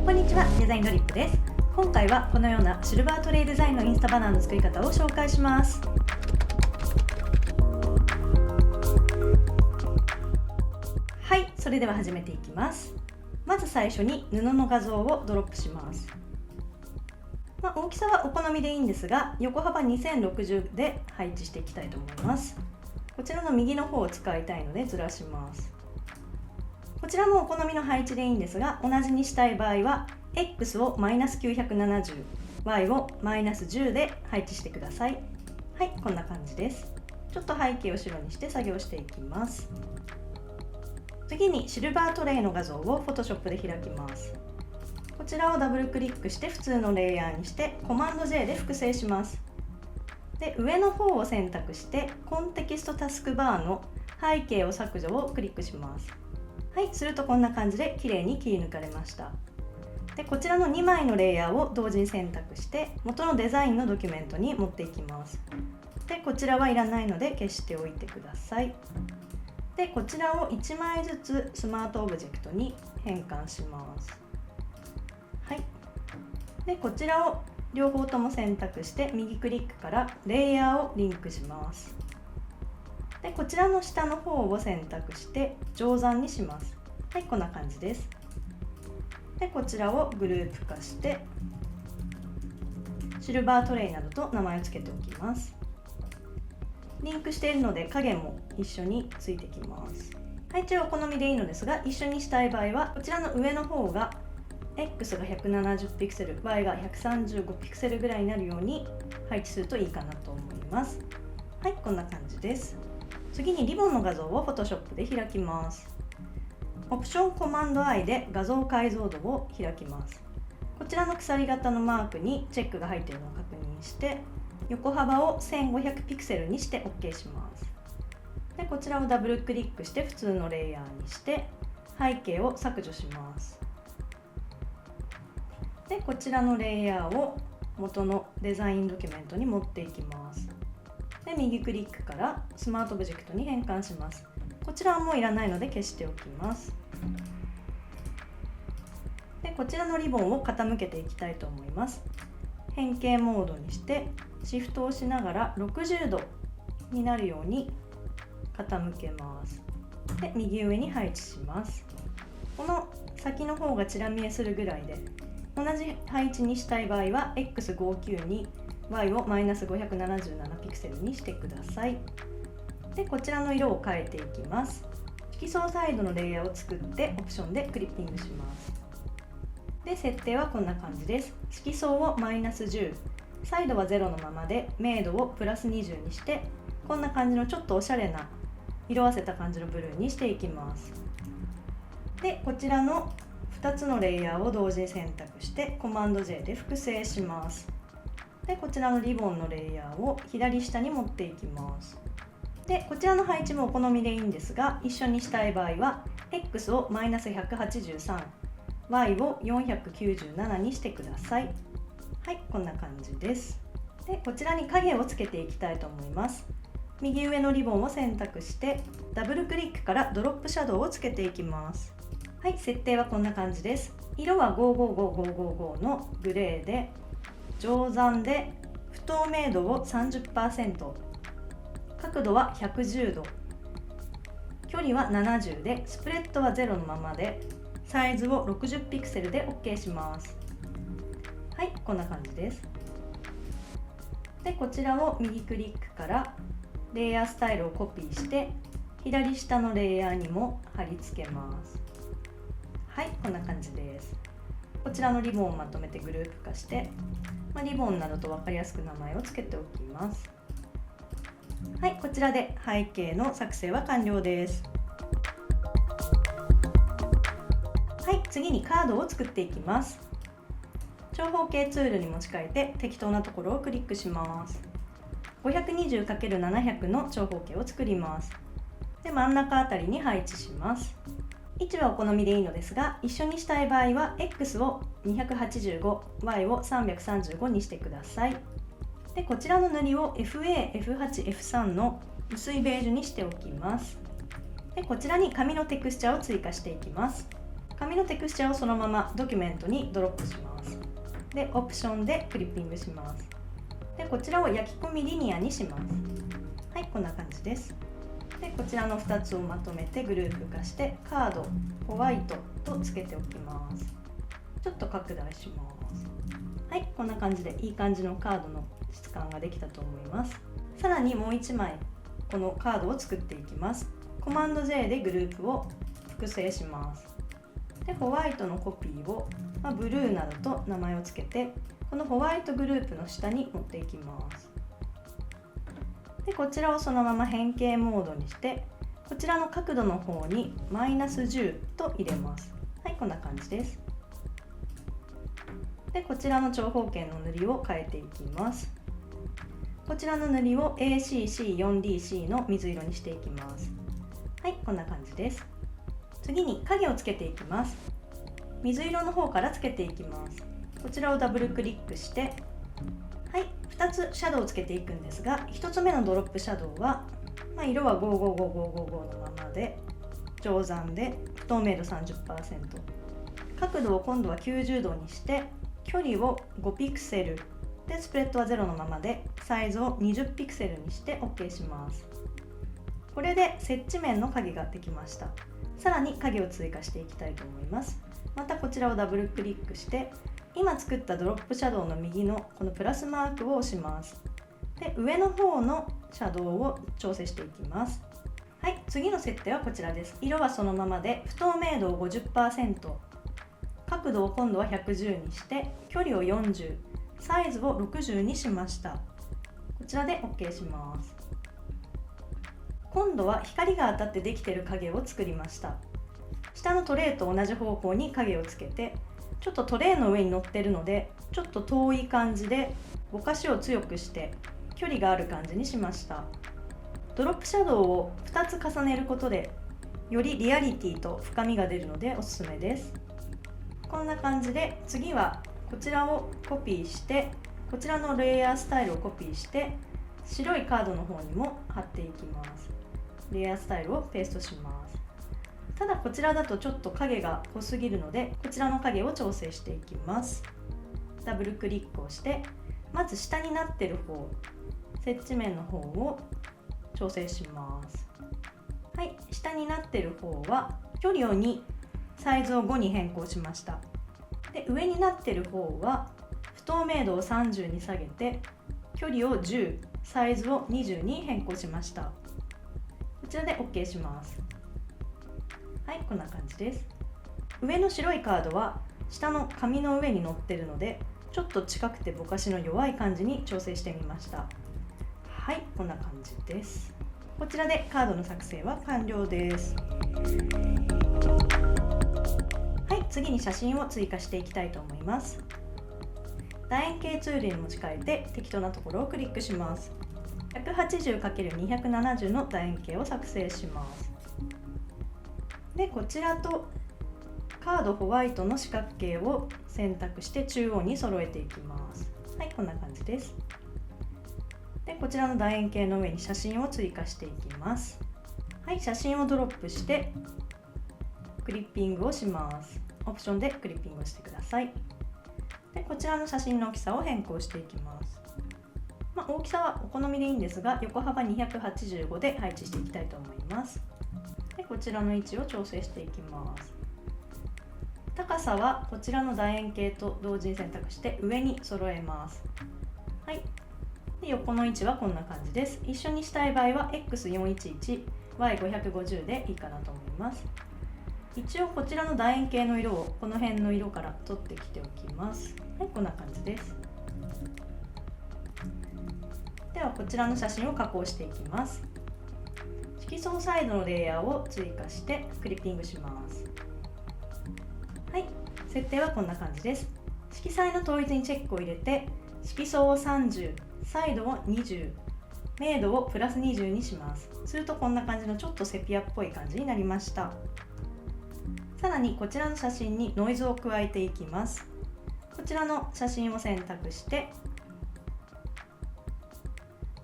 こんにちは、デザインドリップです。今回はこのようなシルバートレイデザインのインスタバナーの作り方を紹介します。はい、それでは始めていきます。まず最初に布の画像をドロップします。大きさはお好みでいいんですが、横幅2060で配置していきたいと思います。こちらの右の方を使いたいのでずらします。こちらもお好みの配置でいいんですが、同じにしたい場合は X を -970、Y を -10 で配置してください。はい、こんな感じです。ちょっと背景を白にして作業していきます。次にシルバートレイの画像を Photoshop で開きます。こちらをダブルクリックして普通のレイヤーにしてコマンド J で複製します。で、上の方を選択してコンテキストタスクバーの背景を削除をクリックします。はい、するとこんな感じで綺麗に切り抜かれました。で、こちらの2枚のレイヤーを同時に選択して元のデザインのドキュメントに持っていきます。で、こちらはいらないので消しておいてください。で、こちらを1枚ずつスマートオブジェクトに変換します。はい。で、こちらを両方とも選択して右クリックからレイヤーをリンクします。で、こちらの下の方を選択して乗算にします。はい、こんな感じです。で、こちらをグループ化してシルバートレイなどと名前を付けておきます。リンクしているので影も一緒についてきます。配置はお好みでいいのですが、一緒にしたい場合はこちらの上の方が X が170ピクセル、Y が135ピクセルぐらいになるように配置するといいかなと思います。はい、こんな感じです。次にリボンの画像を Photoshop で開きます。オプションコマンド I で画像解像度を開きます。こちらの鎖型のマークにチェックが入っているのを確認して横幅を1500ピクセルにして OK します。で、こちらをダブルクリックして普通のレイヤーにして背景を削除します。で、こちらのレイヤーを元のデザインドキュメントに持っていきます。で、右クリックからスマートオブジェクトに変換します。こちらはもういらないので消しておきます。で、こちらのリボンを傾けていきたいと思います。変形モードにしてシフトをしながら60度になるように傾けます。で、右上に配置します。この先の方がちら見えするぐらいで、同じ配置にしたい場合は X59 に Y を -577 ピクセルにしてください。で、こちらの色を変えていきます。色相サイドのレイヤーを作ってオプションでクリッピングします。で、設定はこんな感じです。色相を-10、サイドは0のままで明度を+20にして、こんな感じのちょっとおしゃれな色あせた感じのブルーにしていきます。で、こちらの2つのレイヤーを同時に選択してコマンド J で複製します。で、こちらのリボンのレイヤーを左下に持っていきます。で、こちらの配置もお好みでいいんですが、一緒にしたい場合は X を-183、Y を497にしてください。はい、こんな感じです。で、こちらに影をつけていきたいと思います。右上のリボンを選択してダブルクリックからドロップシャドウをつけていきます。はい、設定はこんな感じです。色は555555のグレーで、乗算で不透明度を 30%、 角度は110度、距離は70で、スプレッドは0のままで、サイズを60ピクセルで OK します。はい、こんな感じです。で、こちらを右クリックからレイヤースタイルをコピーして左下のレイヤーにも貼り付けます。はい、こんな感じです。こちらのリボンをまとめてグループ化して、リボンなどと分かりやすく名前を付けておきます。はい、こちらで背景の作成は完了です。はい、次にカードを作っていきます。長方形ツールに持ち替えて適当なところをクリックします。520×700 の長方形を作ります。で、真ん中あたりに配置します。位置はお好みでいいのですが、一緒にしたい場合は X を285、Y を335にしてください。で、こちらの塗りを FA、F8、F3 の薄いベージュにしておきます。で、こちらに紙のテクスチャーを追加していきます。紙のテクスチャーをそのままドキュメントにドロップします。で、オプションでクリッピングします。で、こちらを焼き込みリニアにします。はい、こんな感じです。で、こちらの2つをまとめてグループ化してカード、ホワイトとつけておきます。ちょっと拡大します。はい、こんな感じでいい感じのカードの質感ができたと思います。さらにもう1枚このカードを作っていきます。コマンド J でグループを複製します。で、ホワイトのコピーを、ブルーなどと名前をつけて、このホワイトグループの下に持っていきます。で、こちらをそのまま変形モードにして、こちらの角度の方に-10と入れます。はい、こんな感じです。で、こちらの長方形の塗りを変えていきます。こちらの塗りを ACC4DC の水色にしていきます。はい、こんな感じです。次に影をつけていきます。水色の方からつけていきます。こちらをダブルクリックして、はい、2つシャドウをつけていくんですが、1つ目のドロップシャドウは、色は555555のままで定山で不透明度 30%、 角度を今度は90度にして距離を5ピクセルでスプレッドは0のままでサイズを20ピクセルにして OK します。これで接地面の影ができました。さらに影を追加していきたいと思います。またこちらをダブルクリックして今作ったドロップシャドウの右のこのプラスマークを押します。で、上の方のシャドウを調整していきます。はい、次の設定はこちらです。色はそのままで不透明度を 50%、 角度を今度は110にして距離を40、サイズを60にしました。こちらで OK します。今度は光が当たってできている影を作りました。下のトレイと同じ方向に影をつけて、ちょっとトレイの上に乗っているのでちょっと遠い感じでぼかしを強くして距離がある感じにしました。ドロップシャドウを2つ重ねることでよりリアリティと深みが出るのでおすすめです。こんな感じで次はこちらをコピーしてこちらのレイヤースタイルをコピーして白いカードの方にも貼っていきます。レイヤースタイルをペーストします。ただこちらだとちょっと影が濃すぎるのでこちらの影を調整していきます。ダブルクリックをしてまず下になっている方、接地面の方を調整します。はい、下になっている方は距離を2、サイズを5に変更しました。で、上になっている方は不透明度を30に下げて距離を10、サイズを20に変更しました。こちらで OK します。はい、こんな感じです。上の白いカードは下の紙の上に乗っているのでちょっと近くてぼかしの弱い感じに調整してみました。はい、こんな感じです。こちらでカードの作成は完了です。はい、次に写真を追加していきたいと思います。楕円形ツールに持ち替えて適当なところをクリックします。180×270 の楕円形を作成します。で、こちらとカードホワイトの四角形を選択して中央に揃えていきます。はい、こんな感じです。で、こちらの楕円形の上に写真を追加していきます。はい、写真をドロップしてクリッピングをします。オプションでクリッピングをしてください。で、こちらの写真の大きさを変更していきます。大きさはお好みでいいんですが、横幅285で配置していきたいと思います。で、こちらの位置を調整していきます。高さはこちらの楕円形と同時に選択して上に揃えます。はい。で、横の位置はこんな感じです。一緒にしたい場合は X411、Y550 でいいかなと思います。一応こちらの楕円形の色をこの辺の色から取ってきておきます。はい、こんな感じです。ではこちらの写真を加工していきます。色相サイドのレイヤーを追加してクリッピングします。はい、設定はこんな感じです。色彩の統一にチェックを入れて色相を30、サイドを20、明度をプラス20にします。するとこんな感じのちょっとセピアっぽい感じになりました。さらにこちらの写真にノイズを加えていきます。こちらの写真を選択して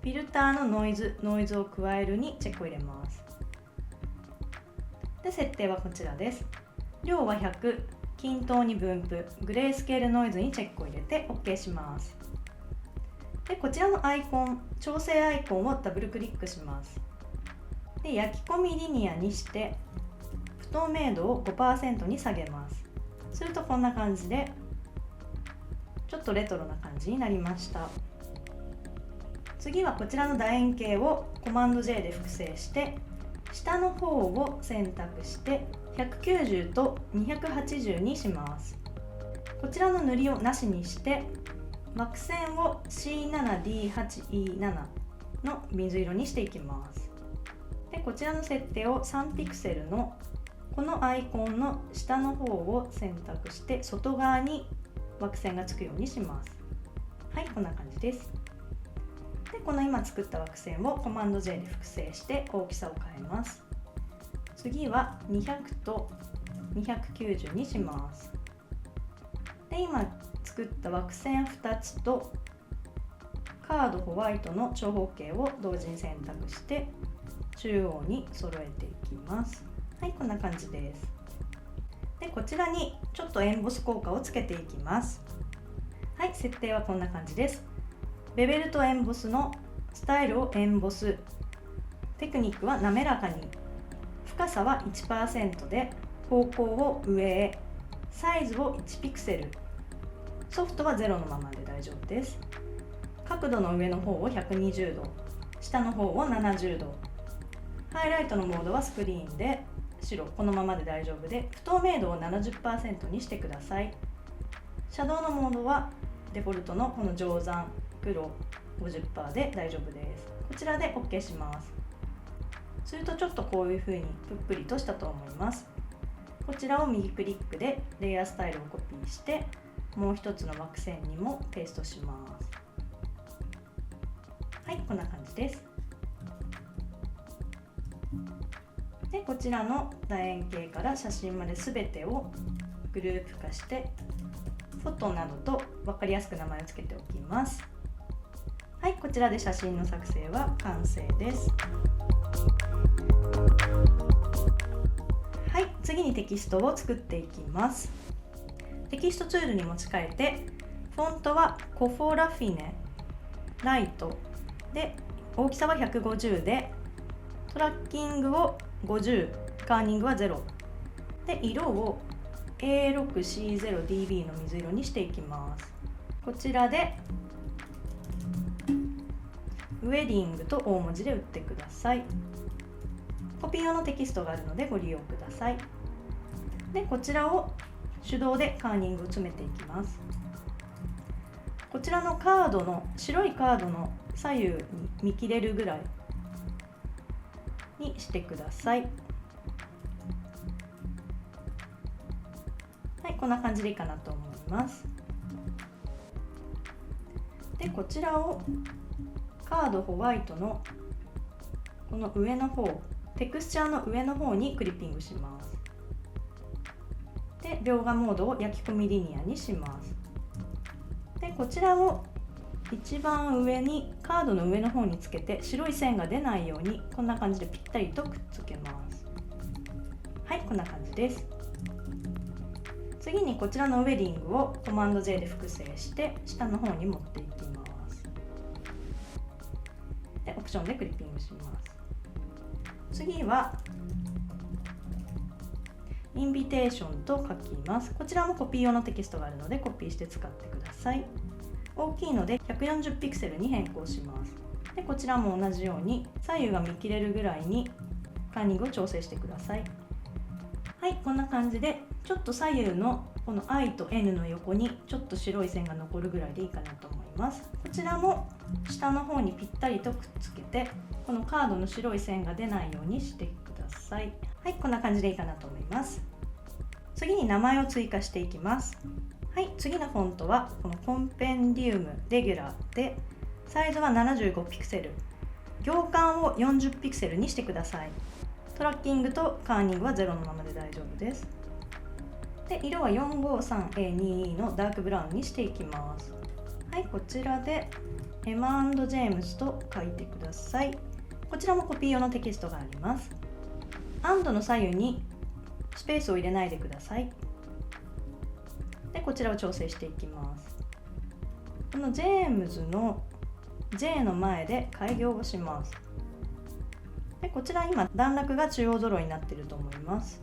フィルターのノイズを加えるにチェックを入れます。で、設定はこちらです。量は100、均等に分布、グレースケールノイズにチェックを入れて OK します。でこちらのアイコン、調整アイコンをダブルクリックします。で焼き込みリニアにして不透明度を 5% に下げます。するとこんな感じでちょっとレトロな感じになりました。次はこちらの楕円形をコマンド J で複製して下の方を選択して190と280にします。こちらの塗りをなしにして枠線を C7D8E7 の水色にしていきます。でこちらの設定を3ピクセルのこのアイコンの下の方を選択して外側に枠線がつくようにします。はい、こんな感じです。でこの今作った枠線をコマンド J で複製して大きさを変えます。次は200と290にします。で今作った枠線2つとカードホワイトの長方形を同時に選択して中央に揃えていきます。はい、こんな感じです。でこちらにちょっとエンボス効果をつけていきます。はい、設定はこんな感じです。ベベルとエンボスのスタイルをエンボス、テクニックは滑らかに、深さは 1% で方向を上へ、サイズを1ピクセル、ソフトは0のままで大丈夫です。角度の上の方を120度、下の方を70度、ハイライトのモードはスクリーンで白、このままで大丈夫で不透明度を 70% にしてください。シャドウのモードはデフォルトのこの定山黒 50% で大丈夫です。こちらで OK します。するとちょっとこういう風にぷっくりとしたと思います。こちらを右クリックでレイヤースタイルをコピーしてもう一つの枠線にもペーストします。はい、こんな感じです。でこちらの楕円形から写真まで全てをグループ化してフォトなどと分かりやすく名前を付けておきます。はい、こちらで写真の作成は完成です。はい、次にテキストを作っていきます。テキストツールに持ち替えてフォントはコフォラフィネライトで大きさは150でトラッキングを50、カーニングは0で色を A6C0DB の水色にしていきます。こちらでウェディングと大文字で打ってください。コピー用のテキストがあるのでご利用ください。でこちらを手動でカーニングを詰めていきます。こちらのカードの白いカードの左右に見切れるぐらいにしてください。はい、こんな感じでいいかなと思います。でこちらをカードホワイトのこの上の方、テクスチャーの上の方にクリッピングします。で描画モードを焼き込みリニアにします。でこちらを一番上にカードの上の方につけて白い線が出ないようにこんな感じでぴったりとくっつけます。はい、こんな感じです。次にこちらのウェディングをコマンド J で複製して下の方に持っていきます。でオプションでクリッピングします。次はインビテーションと書きます。こちらもコピー用のテキストがあるのでコピーして使ってください。大きいので140ピクセルに変更します。でこちらも同じように左右が見切れるぐらいにカーニングを調整してください。はい、こんな感じでちょっと左右のこの I と N の横にちょっと白い線が残るぐらいでいいかなと思います。こちらも下の方にぴったりとくっつけてこのカードの白い線が出ないようにしてください。はい、こんな感じでいいかなと思います。次に名前を追加していきます。はい、次のフォントはこのコンペンディウムレギュラーでサイズは75ピクセル、行間を40ピクセルにしてください。トラッキングとカーニングは0のままで大丈夫です。で色は 453A22 のダークブラウンにしていきます。はい、こちらでエマ&ジェームズと書いてください。こちらもコピー用のテキストがあります。&の左右にスペースを入れないでください。でこちらを調整していきます。このジェームズの J の前で開業をします。でこちら今段落が中央揃いになっていると思います。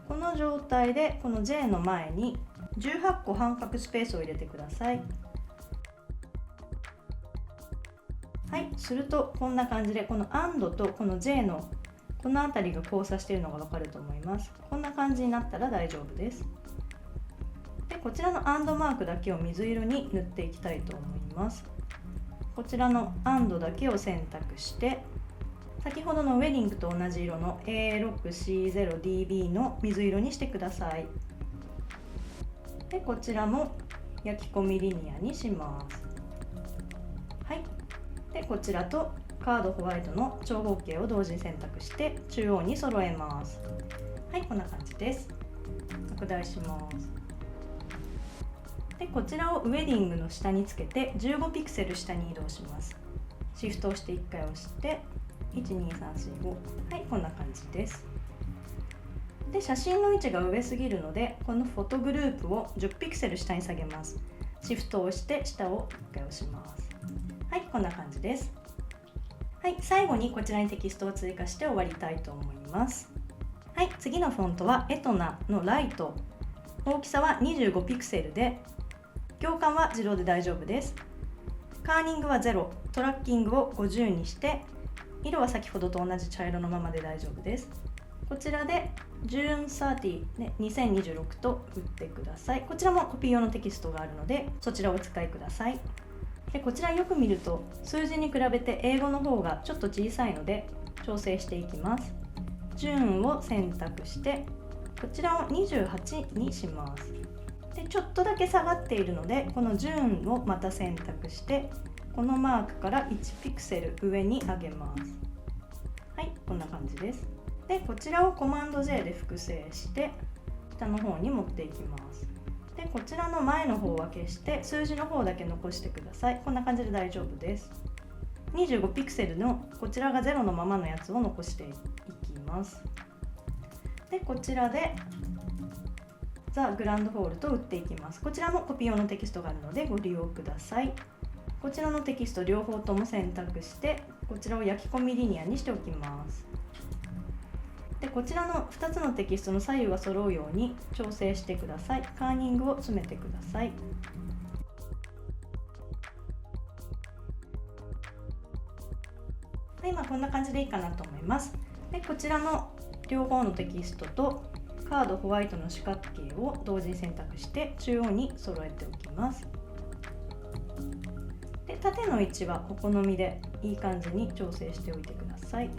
この状態でこの J の前に18個半角スペースを入れてください。はい、するとこんな感じでこの AND とこの J のこの辺りが交差しているのがわかると思います。こんな感じになったら大丈夫です。でこちらの AND マークだけを水色に塗っていきたいと思います。こちらの AND だけを選択して先ほどのウェディングと同じ色の A6C0DB の水色にしてください。でこちらも焼き込みリニアにします。はい、でこちらとカードホワイトの長方形を同時に選択して中央に揃えます。はい、こんな感じです。拡大します。でこちらをウェディングの下につけて15ピクセル下に移動します。シフトを押して1回押して12345、はい、こんな感じです。で写真の位置が上すぎるのでこのフォトグループを10ピクセル下に下げます。シフトを押して下を1回押します。はい、こんな感じです。はい、最後にこちらにテキストを追加して終わりたいと思います。はい、次のフォントはエトナのライト、大きさは25ピクセルで行間は自動で大丈夫です。カーニングは0、トラッキングを50にして色は先ほどと同じ茶色のままで大丈夫です。こちらで June30、2026と打ってください。こちらもコピー用のテキストがあるのでそちらをお使いください。でこちらよく見ると数字に比べて英語の方がちょっと小さいので調整していきます。Juneを選択してこちらを28にします。でちょっとだけ下がっているのでこの June をまた選択してこのマークから1ピクセル上に上げます。はい、こんな感じです。でこちらをコマンド J で複製して下の方に持っていきます。でこちらの前の方は消して数字の方だけ残してください。こんな感じで大丈夫です。25ピクセルのこちらが0のままのやつを残していきます。でこちらでザ・グランドホールと打っていきます。こちらもコピー用のテキストがあるのでご利用ください。こちらのテキスト両方とも選択してこちらを焼き込みリニアにしておきます。でこちらの2つのテキストの左右が揃うように調整してください。カーニングを詰めてください。で今こんな感じでいいかなと思います。でこちらの両方のテキストとカードホワイトの四角形を同時に選択して中央に揃えておきます。で縦の位置はお好みでいい感じに調整しておいてください。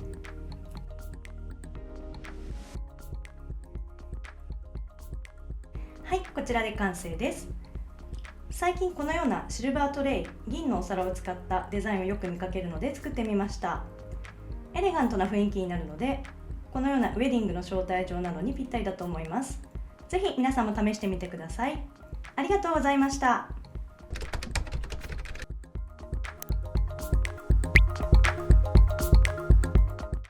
はい、こちらで完成です。最近このようなシルバートレイ、銀のお皿を使ったデザインをよく見かけるので作ってみました。エレガントな雰囲気になるのでこのようなウェディングの招待状などにぴったりだと思います。ぜひ皆さんも試してみてください。ありがとうございました。